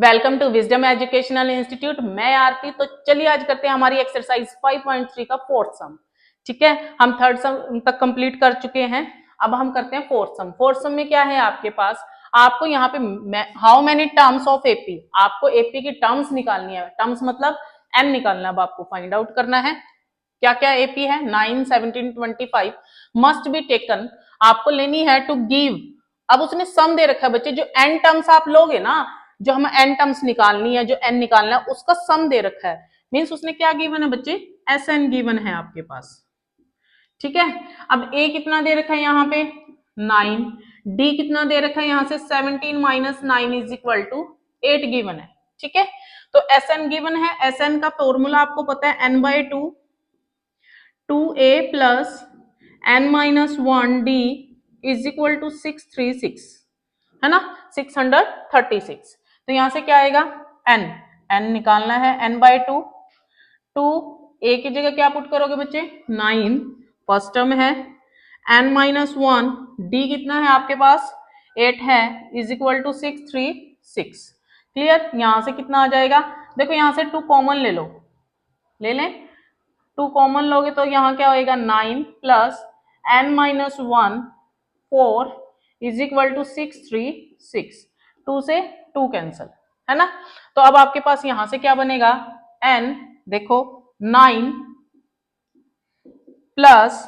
Welcome to wisdom educational institute. मैं आरती। तो चलिए आज करते हैं हमारी एक्सरसाइज 5.3 का फोर्थ सम। ठीक है, हम थर्ड सम तक कंप्लीट कर चुके हैं। अब हम करते हैं फोर्थ सम। फोर्थ सम में क्या है आपके पास, आपको यहाँ पे how many terms of AP, आपको एपी की टर्म्स निकालनी है। टर्म्स मतलब एन निकालना, अब आपको फाइंड आउट करना है क्या क्या एपी है। 9, 17, 25 मस्ट बी टेकन, आपको लेनी है टू गिव। अब उसने सम दे रखा है बच्चे, जो एन टर्म्स आप लोगे ना, जो हमें एन टर्म्स निकालनी है, जो एन निकालना है उसका सम दे रखा है। मींस उसने क्या गिवन है बच्चे, एस एन गिवन है आपके पास। ठीक है, अब ए कितना दे रखा है यहाँ पे 9, डी कितना दे रखा है यहाँ से 17 minus 9 is equal to 8 given है। ठीक है, तो एस एन गिवन है। एस एन का फॉर्मूला आपको पता है n by two, 2a plus n minus 1d is equal to 636 है ना, 636। तो यहां से क्या आएगा n, n निकालना है n by two, two a की जगह क्या पुट करोगे बच्चे 9, फर्स्ट टर्म है, n माइनस 1 d कितना है आपके पास 8 है, इज इक्वल टू 636। क्लियर, यहां से कितना आ जाएगा, देखो यहां से 2 कॉमन ले लो, ले लें, 2 कॉमन लोगे तो यहाँ क्या होएगा 9 plus n minus 1 4 is equal to 636। 2 से 2 कैंसल है ना। तो अब आपके पास यहां से क्या बनेगा n, देखो 9 प्लस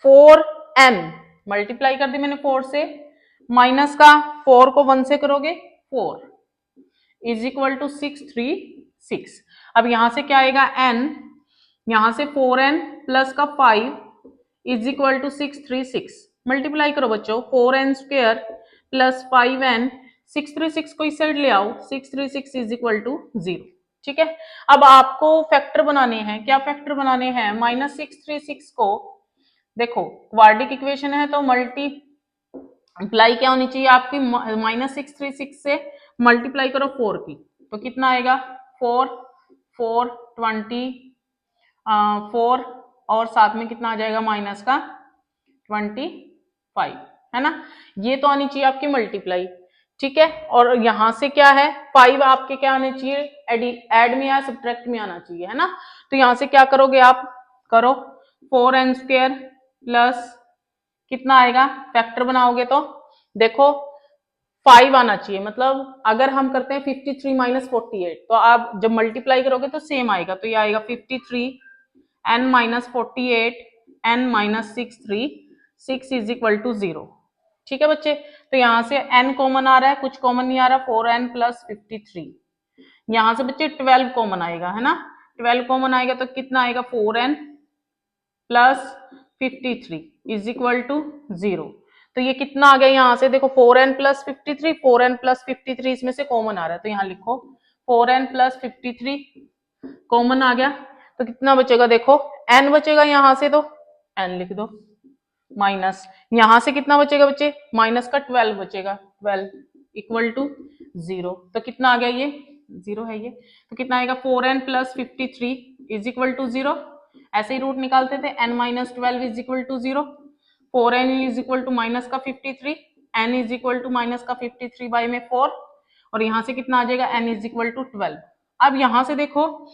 4n, मल्टीप्लाई कर दी मैंने 4 से, माइनस का 4 को 1 से करोगे 4 इज इक्वल टू 636। अब यहां से क्या आएगा n, यहां से 4n प्लस का 5 इज इक्वल टू 636, मल्टीप्लाई करो बच्चों, 4n स्क्वायर प्लस 5n, 636 को इस साइड ले आओ, 636 इज इक्वल टू 0। ठीक है, अब आपको फैक्टर बनाने हैं। क्या फैक्टर बनाने हैं, माइनस 636 को, देखो क्वाड्रिक इक्वेशन है तो मल्टीप्लाई क्या होनी चाहिए आपकी, माइनस 636 से मल्टीप्लाई करो 4 की, तो कितना आएगा 4 4 20 4 और साथ में कितना आ जाएगा माइनस का 25 है ना। ये तो आनी चाहिए आपकी मल्टीप्लाई। ठीक है, और यहां से क्या है 5 आपके क्या आने चाहिए, एड में या सब्ट्रैक्ट में आना चाहिए है ना। तो यहां से क्या करोगे आप, करो 4n स्क्वायर प्लस कितना आएगा, फैक्टर बनाओगे तो देखो 5 आना चाहिए, मतलब अगर हम करते हैं 53 माइनस 48 तो आप जब मल्टीप्लाई करोगे तो सेम आएगा, तो ये आएगा 53 n minus 48 n minus 6 is equal to 0। ठीक है बच्चे, तो यहां से n कॉमन आ रहा है, कुछ कॉमन नहीं आ रहा, 4n प्लस 53, यहां से बच्चे 12 कॉमन आएगा है ना, 12 कॉमन आएगा तो कितना आएगा 4n plus 53 is equal to 0। तो ये कितना आ गया, यहां से देखो 4n प्लस 53, 4n प्लस 53 इसमें से कॉमन आ रहा है, तो यहां लिखो 4n प्लस 53 कॉमन आ गया, तो कितना बचेगा देखो n बचेगा, यहां से तो n लिख दो, माइनस यहां से कितना बचेगा बच्चे, माइनस का 12 बचेगा, 12 इक्वल टू 0। तो कितना आ गया, ये 0 है ये, तो कितना आएगा 4n plus 53 is equal to 0। ऐसे ही रूट निकालते थे, n minus 12 is equal to 0, 4n is equal to minus का 53, n is equal to minus का 53 बाई में 4, और यहां से कितना आ जाएगा n इज इक्वल टू 12। अब यहां से देखो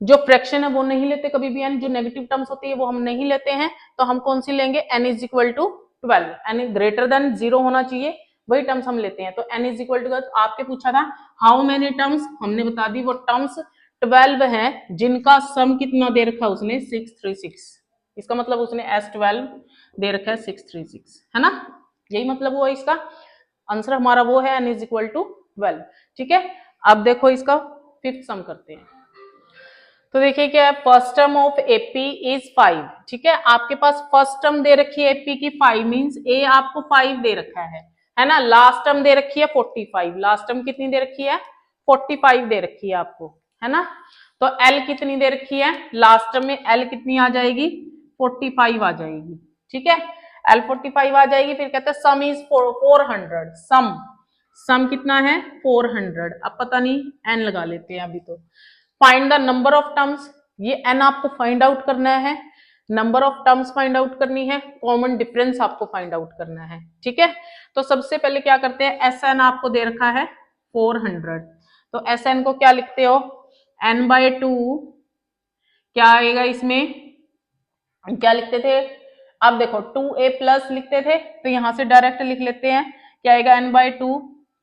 जो फ्रैक्शन है वो नहीं लेते कभी भी n, जो नेगेटिव टर्म्स होती है वो हम नहीं लेते हैं, तो हम कौन सी लेंगे, n is equal to 12, n greater than 0 होना चाहिए, वही टर्म्स हम लेते हैं। तो n इज इक्वल टू, आपके पूछा था हाउ मेनी टर्म्स, हमने बता दी वो टर्म्स 12 है, जिनका सम कितना दे रखा है उसने 636, इसका मतलब उसने S12 दे रखा है 636 है ना, यही मतलब हुआ इसका। आंसर हमारा वो है n इज इक्वल टू 12। ठीक है, अब देखो इसका फिफ्थ सम करते हैं। तो देखिए क्या है, first term of AP is 5। ठीक है, आपके पास फर्स्ट टर्म दे रखी है एपी की 5, मींस ए आपको 5 दे रखा है ना। लास्ट टर्म दे रखी है 45, लास्ट टर्म कितनी दे रखी है 45 दे रखी है आपको, है ना। तो एल कितनी दे रखी है, लास्ट टर्म में एल कितनी आ जाएगी 45 आ जाएगी। ठीक है, एल 45 आ जाएगी। फिर कहते हैं सम इज 400, सम कितना है 400। अब पता नहीं एन लगा लेते हैं अभी तो। Find the number of terms, ये एन आपको फाइंड आउट करना है, number of terms find out करनी है, कॉमन डिफरेंस आपको फाइंड आउट करना है। ठीक है, तो सबसे पहले क्या करते हैं, एस एन आपको दे रखा है 400, तो एस एन को क्या लिखते हो, n/2 क्या आएगा इसमें, क्या लिखते थे, अब देखो 2a प्लस लिखते थे तो यहां से डायरेक्ट लिख लेते हैं, क्या आएगा n/2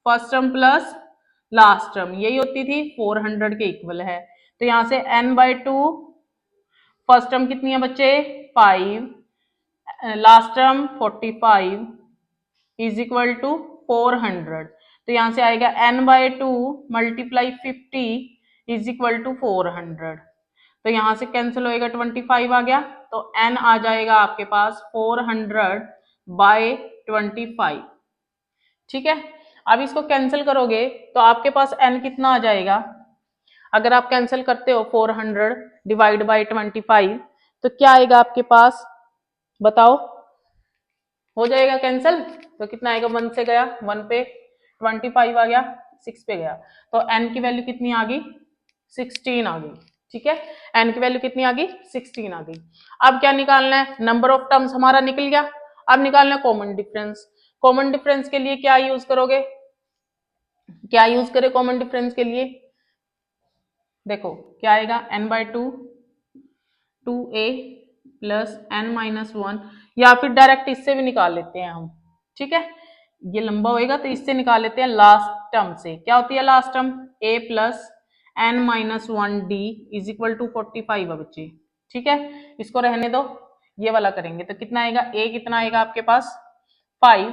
first term plus last term, यही होती थी 400 के इक्वल है। तो यहां से n/2 फर्स्ट टर्म कितनी है बच्चे 5, last term 45 is equal to 400। तो यहां से आएगा n/2 multiply 50 is equal to 400। तो यहां से कैंसिल होएगा 25 आ गया, तो n आ जाएगा आपके पास 400/25। ठीक है, अब इसको कैंसिल करोगे तो आपके पास n कितना आ जाएगा, अगर आप कैंसिल करते हो 400 डिवाइड बाई 25 तो क्या आएगा आपके पास, बताओ, हो जाएगा कैंसिल, तो कितना आएगा, 1 से गया 1 पे, 25 आ गया 6 पे गया, तो n की वैल्यू कितनी आ गई, 16 आ गई। ठीक है, n की वैल्यू कितनी आ गई, 16 आ गई। अब क्या निकालना है, नंबर ऑफ टर्म्स हमारा निकल गया, अब निकालना है कॉमन डिफरेंस। कॉमन डिफरेंस के लिए क्या यूज करोगे, क्या यूज करें कॉमन डिफरेंस के लिए, देखो क्या आएगा n/2 2a प्लस n-1, या फिर डायरेक्ट इससे भी निकाल लेते हैं हम। ठीक है, ये लंबा होएगा तो इससे निकाल लेते हैं लास्ट टर्म से, क्या होती है last term, a plus n-1d is equal to 45 है बच्चे। ठीक है, इसको रहने दो, ये वाला करेंगे तो कितना आएगा, a कितना आएगा आपके पास 5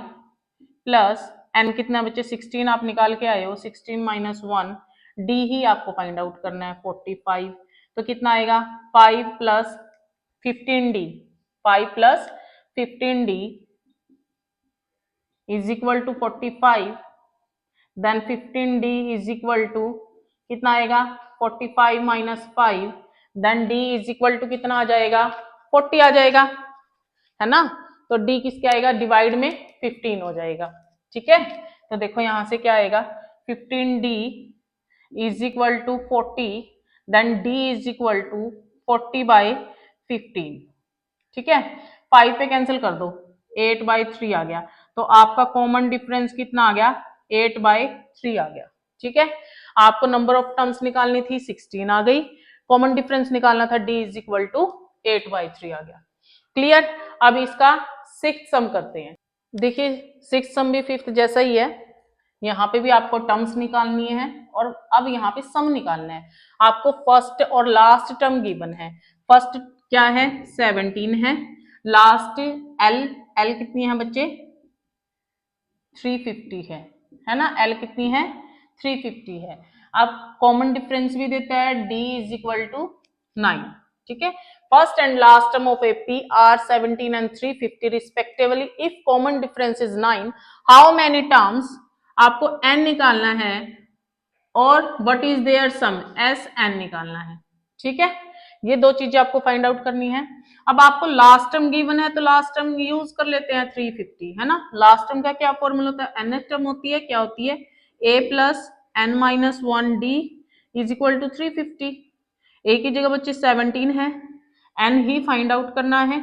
प्लस n कितना बच्चे 16 आप निकाल के आए हो, 16 - 1 d ही आपको फाइंड आउट करना है 45। तो कितना आएगा 5 plus 15d, 5 plus 15d is equal to 45, then 15d is equal to कितना आएगा 45 - 5, then d is equal to कितना आ जाएगा 40 आ जाएगा, है ना। तो d किसके आएगा, डिवाइड में 15 हो जाएगा। ठीक है, तो देखो यहां से क्या आएगा 15d is equal to 40, then d is equal to 40/15। ठीक है, 5 पे कैंसिल कर दो, 8/3 आ गया, तो आपका कॉमन डिफरेंस कितना आ गया 8/3 आ गया। ठीक है, आपको नंबर ऑफ टर्म्स निकालनी थी 16 आ गई, कॉमन डिफरेंस निकालना था d इज इक्वल टू 8/3 आ गया। क्लियर, अब इसका सिक्स्थ सम करते हैं। देखिए सिक्स्थ सम भी फिफ्थ जैसा ही है, यहाँ पे भी आपको टर्म्स निकालनी है और अब यहाँ पे सम निकालना है। आपको फर्स्ट और लास्ट टर्म गिवन है, फर्स्ट क्या है 17 है, लास्ट एल कितनी है बच्चे 350 है ना, एल कितनी है 350 है। अब कॉमन डिफरेंस भी देता है d इज इक्वल टू 9। ठीक है, first and last term of AP are 17 and 350 respectively, if common difference is 9 how many terms, आपको n निकालना है और what is their sum SN निकालना है। ठीक है, ये दो चीजें आपको फाइंड आउट करनी है। अब आपको लास्ट टर्म गिवन है तो लास्ट टर्म यूज कर लेते हैं 350, है ना। लास्ट टर्म का क्या फॉर्मूला होता है, nth टर्म होती है, क्या होती है a plus n-1d is equal to 350। a की जगह बच्चे 17 है, n ही फाइंड आउट करना है।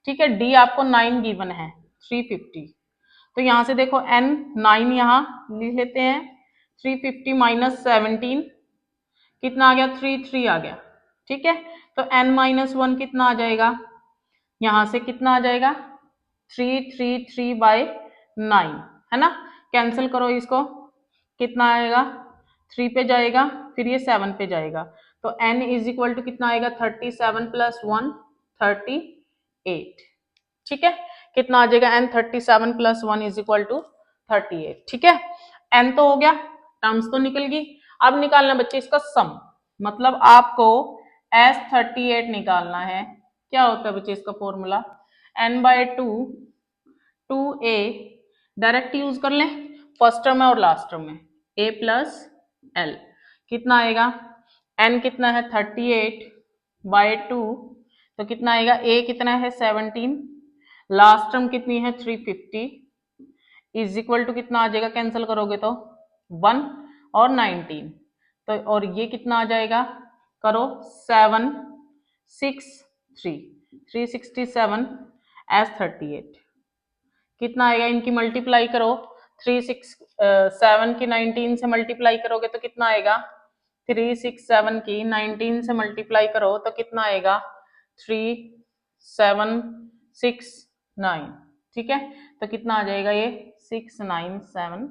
ठीक है, d आपको 9 गिवन है 350, तो यहां से देखो n 9 यहां लिख लेते हैं, 350 - 17 कितना आ गया 3 आ गया। ठीक है, तो n-1 कितना आ जाएगा, यहां से कितना आ जाएगा 3/9, है ना। कैंसिल करो इसको, कितना आएगा 3 पे जाएगा, फिर ये 7 पे जाएगा, तो n इज इक्वल टू कितना आएगा 37 + 1 38। ठीक है, कितना आ जाएगा n 37 + 1 इज इक्वल टू 38। ठीक है, n तो हो गया, टर्म्स तो निकल गई, अब निकालना बच्चे इसका सम, मतलब आपको S38 निकालना है। क्या होता है बच्चे इसका formula, n/2 2a, direct use कर लें, फर्स्ट टर्म है और लास्ट टर्म में a प्लस l, कितना आएगा n कितना है 38/2, तो कितना आएगा a कितना है 17, लास्ट टर्म कितनी है 350 इज इक्वल टू कितना आ जाएगा, कैंसिल करोगे तो 1 और 19, तो और ये कितना आ जाएगा, करो 7 6 3 367 S38, कितना आएगा, इनकी मल्टीप्लाई करो 367 की 19 से मल्टीप्लाई करोगे तो कितना आएगा, 367 की 19 से मल्टीप्लाई करो तो कितना आएगा, 3769। ठीक है, तो कितना आ जाएगा ये 6973,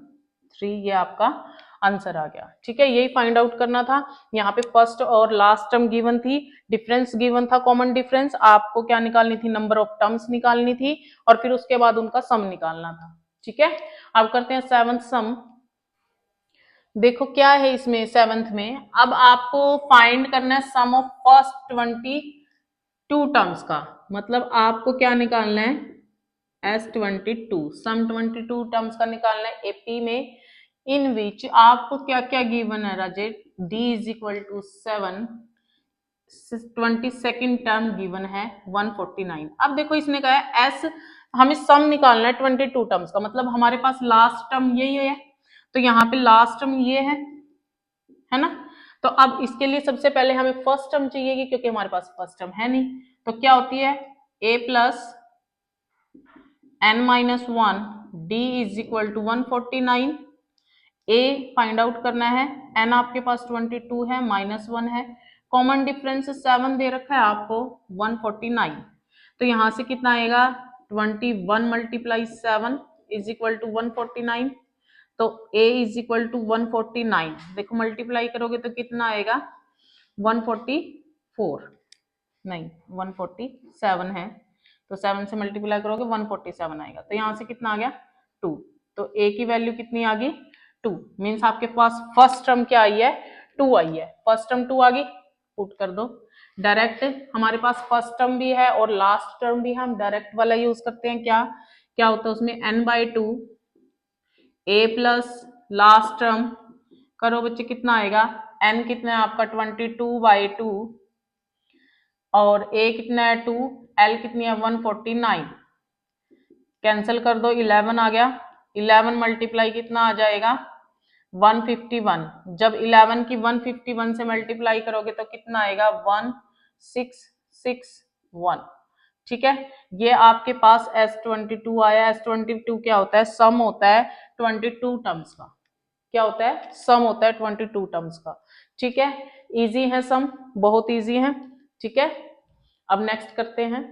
ये आपका आंसर आ गया। ठीक है, यही फाइंड आउट करना था। यहाँ पे फर्स्ट और लास्ट टर्म गिवन थी, डिफरेंस गिवन था, कॉमन डिफरेंस। आपको क्या निकालनी थी, नंबर ऑफ टर्म्स निकालनी थी और फिर उसके बाद उनका सम निकालना था। ठीक है, अब करते हैं सेवंथ सम। देखो क्या है इसमें सेवंथ में, अब आपको फाइंड करना है सम ऑफ फर्स्ट 22 टर्म्स का। मतलब आपको क्या निकालना है, S22 सम 22 टर्म्स का निकालना है एपी में, इन विच आपको क्या क्या गिवन है Rajesh, D is equal to 7, 22nd term given है 149। अब देखो इसने कहा है S, हमें सम निकालना है 22 टर्म्स का, मतलब हमारे पास लास्ट टर्म यही है, तो यहाँ पे लास्ट टर्म ये है ना। तो अब इसके लिए सबसे पहले हमें फर्स्ट टर्म चाहिए, क्योंकि हमारे पास फर्स्ट टर्म है नहीं। तो क्या होती है, a plus n minus 1 d is equal to 149। a find out करना है, n आपके पास 22 है, माइनस 1 है, कॉमन डिफरेंस 7 दे रखा है आपको 149। तो यहां से कितना आएगा, 21 मल्टीप्लाई 7 इज इक्वल टू 149। तो a इज इक्वल टू 149, देखो मल्टीप्लाई करोगे तो कितना आएगा 144, नहीं 147 है, तो 7 से मल्टीप्लाई करोगे 147 आएगा। तो यहाँ से कितना आ गया 2, तो a की वैल्यू कितनी आ गई 2, मीन्स आपके पास फर्स्ट टर्म क्या आई है, 2 आई है। फर्स्ट टर्म 2 आ गई, पुट कर दो डायरेक्ट। हमारे पास फर्स्ट टर्म भी है और लास्ट टर्म भी है, हम डायरेक्ट वाला यूज करते हैं। क्या क्या होता है उसमें, n/2 a plus last term करो बच्चे, कितना आएगा, n कितना है आपका 22/2 और a कितना है 2, l कितनी है 149, कैंसिल कर दो 11 आ गया, 11 मल्टीप्लाई कितना आ जाएगा 151। जब 11 की 151 से मल्टीप्लाई करोगे तो कितना आएगा 1661। ठीक है, ये आपके पास S22 आया। S22 क्या होता है, सम होता है 22 टर्म्स का। क्या होता है, सम होता है 22 टर्म्स का। ठीक है, इजी है सम, बहुत इजी है। ठीक है, अब नेक्स्ट करते हैं।